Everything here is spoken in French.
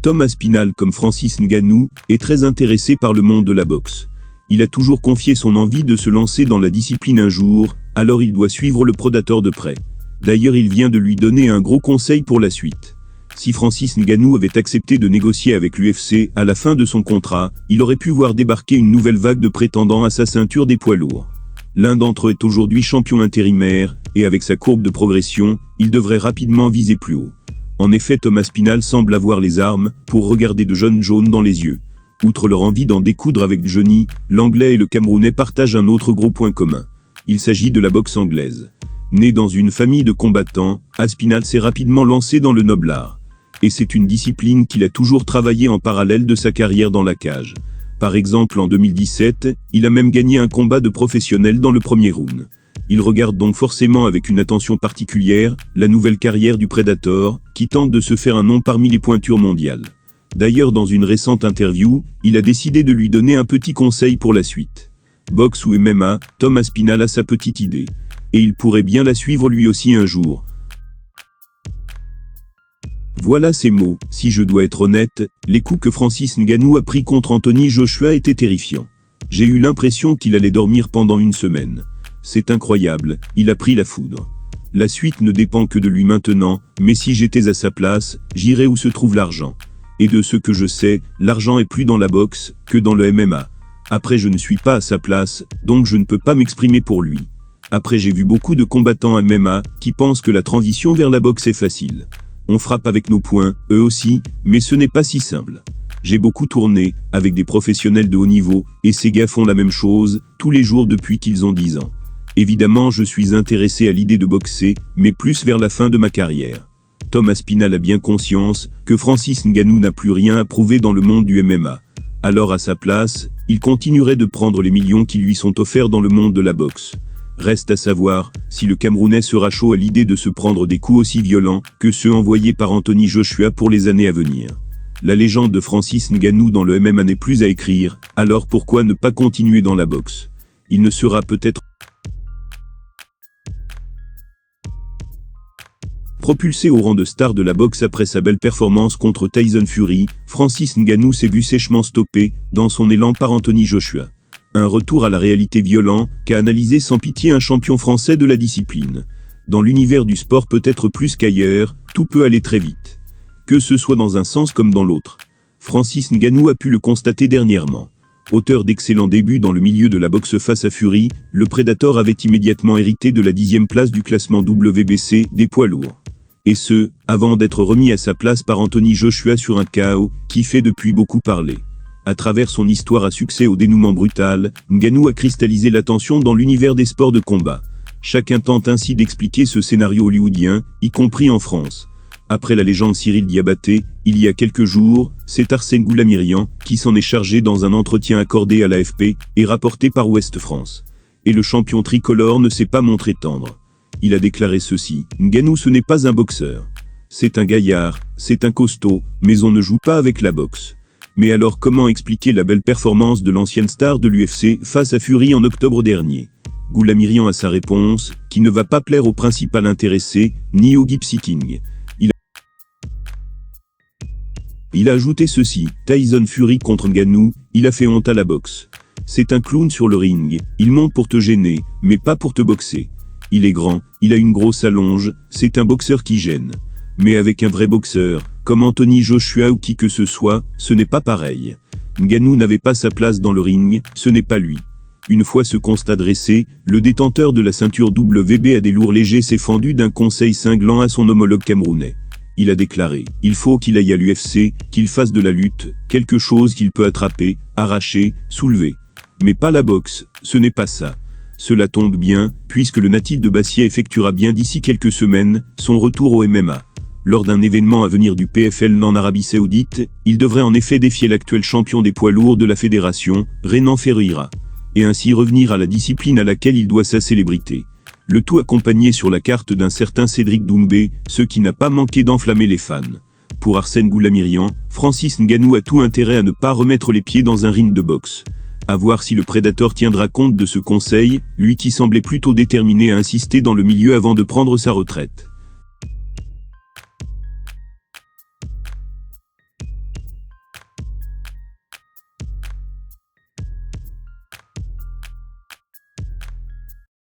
Tom Aspinall, comme Francis Ngannou, est très intéressé par le monde de la boxe. Il a toujours confié son envie de se lancer dans la discipline un jour, alors il doit suivre le Predator de près. D'ailleurs, il vient de lui donner un gros conseil pour la suite. Si Francis Ngannou avait accepté de négocier avec l'UFC à la fin de son contrat, il aurait pu voir débarquer une nouvelle vague de prétendants à sa ceinture des poids lourds. L'un d'entre eux est aujourd'hui champion intérimaire, et avec sa courbe de progression, il devrait rapidement viser plus haut. En effet, Tom Aspinall semble avoir les armes pour regarder de jeunes jaunes dans les yeux. Outre leur envie d'en découdre avec Johnny, l'Anglais et le Camerounais partagent un autre gros point commun. Il s'agit de la boxe anglaise. Né dans une famille de combattants, Aspinall s'est rapidement lancé dans le noble art. Et c'est une discipline qu'il a toujours travaillé en parallèle de sa carrière dans la cage. Par exemple, en 2017, il a même gagné un combat de professionnel dans le premier round. Il regarde donc forcément avec une attention particulière la nouvelle carrière du Predator, qui tente de se faire un nom parmi les pointures mondiales. D'ailleurs, dans une récente interview, il a décidé de lui donner un petit conseil pour la suite. Boxe ou MMA, Tom Aspinall a sa petite idée. Et il pourrait bien la suivre lui aussi un jour. Voilà ses mots. Si je dois être honnête, les coups que Francis Ngannou a pris contre Anthony Joshua étaient terrifiants. J'ai eu l'impression qu'il allait dormir pendant une semaine. C'est incroyable, il a pris la foudre. La suite ne dépend que de lui maintenant, mais si j'étais à sa place, j'irais où se trouve l'argent. Et de ce que je sais, l'argent est plus dans la boxe que dans le MMA. Après, je ne suis pas à sa place, donc je ne peux pas m'exprimer pour lui. Après, j'ai vu beaucoup de combattants MMA qui pensent que la transition vers la boxe est facile. On frappe avec nos poings, eux aussi, mais ce n'est pas si simple. J'ai beaucoup tourné avec des professionnels de haut niveau, et ces gars font la même chose tous les jours depuis qu'ils ont 10 ans. Évidemment, je suis intéressé à l'idée de boxer, mais plus vers la fin de ma carrière. Tom Aspinall a bien conscience que Francis Ngannou n'a plus rien à prouver dans le monde du MMA. Alors à sa place, il continuerait de prendre les millions qui lui sont offerts dans le monde de la boxe. Reste à savoir si le Camerounais sera chaud à l'idée de se prendre des coups aussi violents que ceux envoyés par Anthony Joshua pour les années à venir. La légende de Francis Ngannou dans le MMA n'est plus à écrire, alors pourquoi ne pas continuer dans la boxe? Il ne sera peut-être propulsé au rang de star de la boxe après sa belle performance contre Tyson Fury, Francis Ngannou s'est vu sèchement stoppé dans son élan par Anthony Joshua. Un retour à la réalité violent qu'a analysé sans pitié un champion français de la discipline. Dans l'univers du sport peut-être plus qu'ailleurs, tout peut aller très vite. Que ce soit dans un sens comme dans l'autre. Francis Ngannou a pu le constater dernièrement. Auteur d'excellents débuts dans le milieu de la boxe face à Fury, le Predator avait immédiatement hérité de la 10e place du classement WBC des poids lourds. Et ce, avant d'être remis à sa place par Anthony Joshua sur un KO qui fait depuis beaucoup parler. À travers son histoire à succès au dénouement brutal, Ngannou a cristallisé l'attention dans l'univers des sports de combat. Chacun tente ainsi d'expliquer ce scénario hollywoodien, y compris en France. Après la légende Cyril Diabaté, il y a quelques jours, c'est Arsène Goulamirian qui s'en est chargé dans un entretien accordé à l'AFP et rapporté par Ouest France. Et le champion tricolore ne s'est pas montré tendre. Il a déclaré ceci: Ngannou ce n'est pas un boxeur. C'est un gaillard, c'est un costaud, mais on ne joue pas avec la boxe. Mais alors comment expliquer la belle performance de l'ancienne star de l'UFC face à Fury en octobre dernier? Goulamirian a sa réponse, qui ne va pas plaire au principal intéressé, ni au Gipsy-King. Il a ajouté ceci: Tyson Fury contre Ngannou, il a fait honte à la boxe. C'est un clown sur le ring, il monte pour te gêner, mais pas pour te boxer. Il est grand, il a une grosse allonge, c'est un boxeur qui gêne. Mais avec un vrai boxeur, comme Anthony Joshua ou qui que ce soit, ce n'est pas pareil. Ngannou n'avait pas sa place dans le ring, ce n'est pas lui. Une fois ce constat dressé, le détenteur de la ceinture WB à des lourds légers s'est fendu d'un conseil cinglant à son homologue camerounais. Il a déclaré: il faut qu'il aille à l'UFC, qu'il fasse de la lutte, quelque chose qu'il peut attraper, arracher, soulever. Mais pas la boxe, ce n'est pas ça. Cela tombe bien, puisque le natif de Bastia effectuera bien d'ici quelques semaines son retour au MMA. Lors d'un événement à venir du PFL en Arabie Saoudite, il devrait en effet défier l'actuel champion des poids lourds de la fédération, Renan Ferreira, et ainsi revenir à la discipline à laquelle il doit sa célébrité. Le tout accompagné sur la carte d'un certain Cédric Doumbé, ce qui n'a pas manqué d'enflammer les fans. Pour Arsène Goulamirian, Francis Ngannou a tout intérêt à ne pas remettre les pieds dans un ring de boxe. À voir si le Predator tiendra compte de ce conseil, lui qui semblait plutôt déterminé à insister dans le milieu avant de prendre sa retraite.